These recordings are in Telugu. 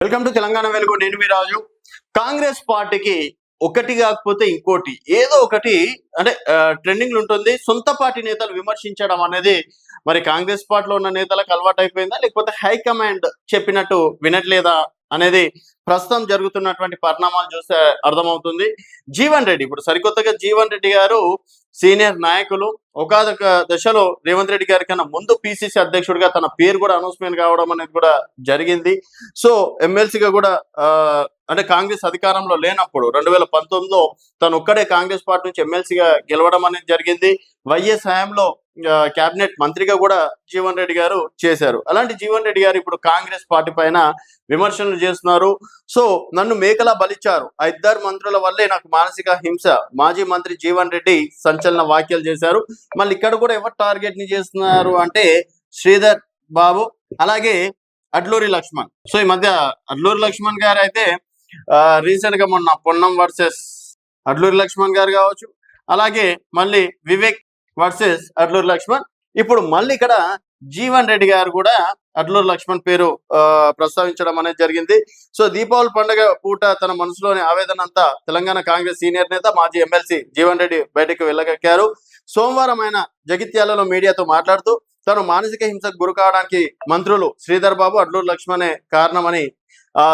వెల్కమ్ టు తెలంగాణ వెలుగు. నేను మీ రాజు. కాంగ్రెస్ పార్టీకి ఒకటి కాకపోతే ఇంకోటి ఏదో ఒకటి అంటే ట్రెండింగ్ ఉంటుంది. సొంత పార్టీ నేతలు విమర్శించడం అనేది మరి కాంగ్రెస్ పార్టీలో ఉన్న నేతలకు అలవాటు అయిపోయిందా, లేకపోతే హైకమాండ్ చెప్పినట్టు వినట్లేదా అనేది ప్రస్తుతం జరుగుతున్నటువంటి పరిణామాలు చూస్తే అర్థమవుతుంది. జీవన్ రెడ్డి ఇప్పుడు సరికొత్తగా జీవన్ రెడ్డి గారు సీనియర్ నాయకులు. ఒకనొక దశలో రేవంత్ రెడ్డి గారి కన్నా ముందు పిసిసి అధ్యక్షుడిగా తన పేరు కూడా అనౌన్స్మెంట్ కావడం అనేది కూడా జరిగింది. సో ఎమ్మెల్సీగా కూడా అంటే కాంగ్రెస్ అధికారంలో లేనప్పుడు 2019లో తను ఒక్కడే కాంగ్రెస్ పార్టీ నుంచి ఎమ్మెల్సీగా గెలవడం అనేది జరిగింది. వైఎస్ హయాంలో కేబినెట్ మంత్రిగా కూడా జీవన్ రెడ్డి గారు చేశారు. అలాంటి జీవన్ రెడ్డి గారు ఇప్పుడు కాంగ్రెస్ పార్టీ పైన విమర్శలు చేస్తున్నారు. సో నన్ను మేకలా బలిచ్చారు, ఆ ఇద్దరు మంత్రుల వల్లే నాకు మానసిక హింస, మాజీ మంత్రి జీవన్ రెడ్డి సంచలన వ్యాఖ్యలు చేశారు. మళ్ళీ ఇక్కడ కూడా ఎవరు టార్గెట్ ని చేస్తున్నారు అంటే శ్రీధర్ బాబు, అలాగే అడ్లూరి లక్ష్మణ్. సో ఈ మధ్య అడ్లూరి లక్ష్మణ్ గారు అయితే రీసెంట్ గా మొన్న పొన్నం వర్సెస్ అడ్లూరి లక్ష్మణ్ గారు కావచ్చు, అలాగే మళ్ళీ వివేక్ వర్సెస్ అడ్లూరి లక్ష్మణ్. ఇప్పుడు మళ్ళీ ఇక్కడ జీవన్ రెడ్డి గారు కూడా అడ్లూరి లక్ష్మణ్ పేరు ప్రస్తావించడం అనేది జరిగింది. సో దీపావళి పండుగ పూట తన మనసులోని ఆవేదన అంతా తెలంగాణ కాంగ్రెస్ సీనియర్ నేత మాజీ ఎమ్మెల్సీ జీవన్ రెడ్డి బయటకు వెళ్ళగక్కారు. సోమవారం ఆయన జగిత్యాలలో మీడియాతో మాట్లాడుతూ తను మానసిక హింసకు గురి కావడానికి మంత్రులు శ్రీధర్ బాబు, అడ్లూరి లక్ష్మణే కారణమని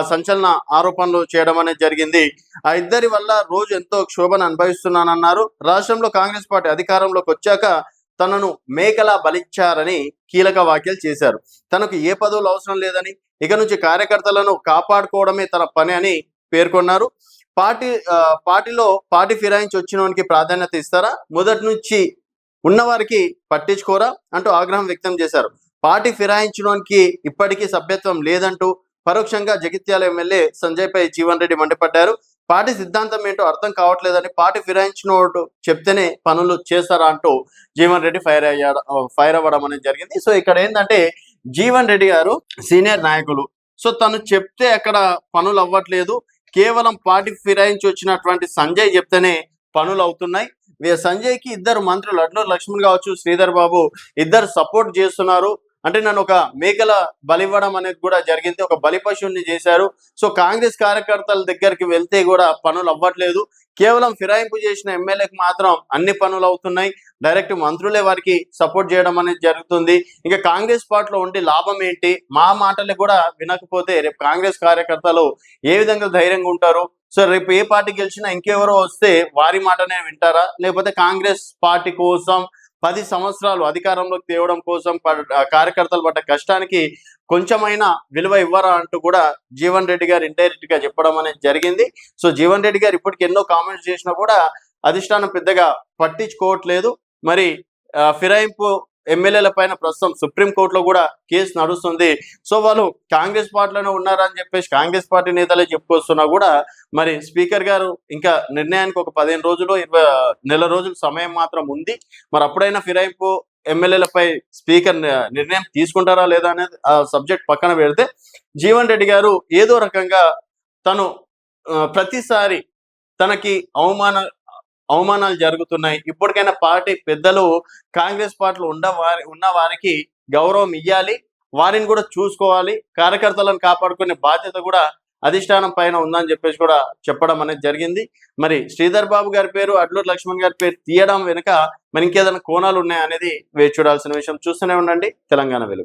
సంచలన ఆరోపణలు చేయడం అనేది జరిగింది. ఆ ఇద్దరి వల్ల రోజు ఎంతో క్షోభను అనుభవిస్తున్నానన్నారు. రాష్ట్రంలో కాంగ్రెస్ పార్టీ అధికారంలోకి వచ్చాక తనను మేకలా బలిచ్చారని కీలక వ్యాఖ్యలు చేశారు. తనకు ఏ పదవులు అవసరం లేదని, ఇక నుంచి కార్యకర్తలను కాపాడుకోవడమే తన పని అని పేర్కొన్నారు. పార్టీలో పార్టీ ఫిరాయించి వచ్చినోనికి ప్రాధాన్యత ఇస్తారా, మొదటి నుంచి ఉన్నవారికి పట్టించుకోరా అంటూ ఆగ్రహం వ్యక్తం చేశారు. పార్టీ ఫిరాయించడానికి ఇప్పటికీ సభ్యత్వం లేదంటూ పరోక్షంగా జగిత్యాల ఎమ్మెల్యే సంజయ్ పై జీవన్ రెడ్డి మండిపడ్డారు. పార్టీ సిద్ధాంతం ఏంటో అర్థం కావట్లేదని, పార్టీ ఫిరాయించినోడు చెప్తేనే పనులు చేస్తారా అంటూ జీవన్ రెడ్డి ఫైర్ అవ్వడం అనేది జరిగింది. సో ఇక్కడ ఏంటంటే జీవన్ రెడ్డి గారు సీనియర్ నాయకులు. సో తను చెప్తే అక్కడ పనులు అవ్వట్లేదు, కేవలం పార్టీ ఫిరాయించి వచ్చినటువంటి సంజయ్ చెప్తేనే పనులు అవుతున్నాయి. సంజయ్ కి ఇద్దరు మంత్రులు అడ్లూరి లక్ష్మణ్ కావచ్చు, శ్రీధర్ బాబు ఇద్దరు సపోర్ట్ చేస్తున్నారు. అంటే నన్ను ఒక మేకల బలివ్వడం అనేది కూడా జరిగింది, ఒక బలి పశువుని చేశారు. సో కాంగ్రెస్ కార్యకర్తల దగ్గరికి వెళ్తే కూడా పనులు అవ్వట్లేదు, కేవలం ఫిరాయింపు చేసిన ఎమ్మెల్యేకి మాత్రం అన్ని పనులు అవుతున్నాయి, డైరెక్ట్ మంత్రులే వారికి సపోర్ట్ చేయడం అనేది జరుగుతుంది. ఇంకా కాంగ్రెస్ పార్టీలో ఉండి లాభం ఏంటి, మా మాటలు కూడా వినకపోతే రేపు కాంగ్రెస్ కార్యకర్తలు ఏ విధంగా ధైర్యంగా ఉంటారు? సో రేపు ఏ పార్టీ గెలిచినా ఇంకెవరో వస్తే వారి మాటనే వింటారా, లేకపోతే కాంగ్రెస్ పార్టీ కోసం 10 సంవత్సరాలు అధికారంలోకి తేవడం కోసం కార్యకర్తలు పడ్డ కష్టానికి కొంచెమైనా విలువ ఇవ్వరా అంటూ కూడా జీవన్ రెడ్డి గారు ఇండైరెక్ట్ గా చెప్పడం అనేది జరిగింది. సో జీవన్ రెడ్డి గారు ఇప్పటికి ఎన్నో కామెంట్స్ చేసినా కూడా అధిష్టానం పెద్దగా పట్టించుకోవట్లేదు. మరి ఫిరాయింపు ఎమ్మెల్యేల పైన ప్రస్తుతం సుప్రీంకోర్టులో కూడా కేసు నడుస్తుంది. సో వాళ్ళు కాంగ్రెస్ పార్టీలోనే ఉన్నారని చెప్పేసి కాంగ్రెస్ పార్టీ నేతలే చెప్పుకొస్తున్నా కూడా మరి స్పీకర్ గారు ఇంకా నిర్ణయానికి ఒక 15 రోజులు 20 నెల రోజులు సమయం మాత్రం ఉంది. మరి అప్పుడైనా ఫిరాయింపు ఎమ్మెల్యేలపై స్పీకర్ నిర్ణయం తీసుకుంటారా లేదా అనేది ఆ సబ్జెక్ట్ పక్కన పెడితే, జీవన్ రెడ్డి గారు ఏదో రకంగా తను ప్రతిసారి తనకి అవమానాలు జరుగుతున్నాయి, ఇప్పటికైనా పార్టీ పెద్దలు కాంగ్రెస్ పార్టీలో ఉన్న వారికి గౌరవం ఇవ్వాలి, వారిని కూడా చూసుకోవాలి, కార్యకర్తలను కాపాడుకునే బాధ్యత కూడా అధిష్టానం పైన ఉందని చెప్పేసి కూడా చెప్పడం అనేది జరిగింది. మరి శ్రీధర్ బాబు గారి పేరు, అడ్లూరి లక్ష్మణ్ గారి పేరు తీయడం వెనుక మరి ఇంకేదైనా కోణాలు ఉన్నాయనేది వేచి చూడాల్సిన విషయం. చూస్తూనే ఉండండి తెలంగాణ వెలుగు.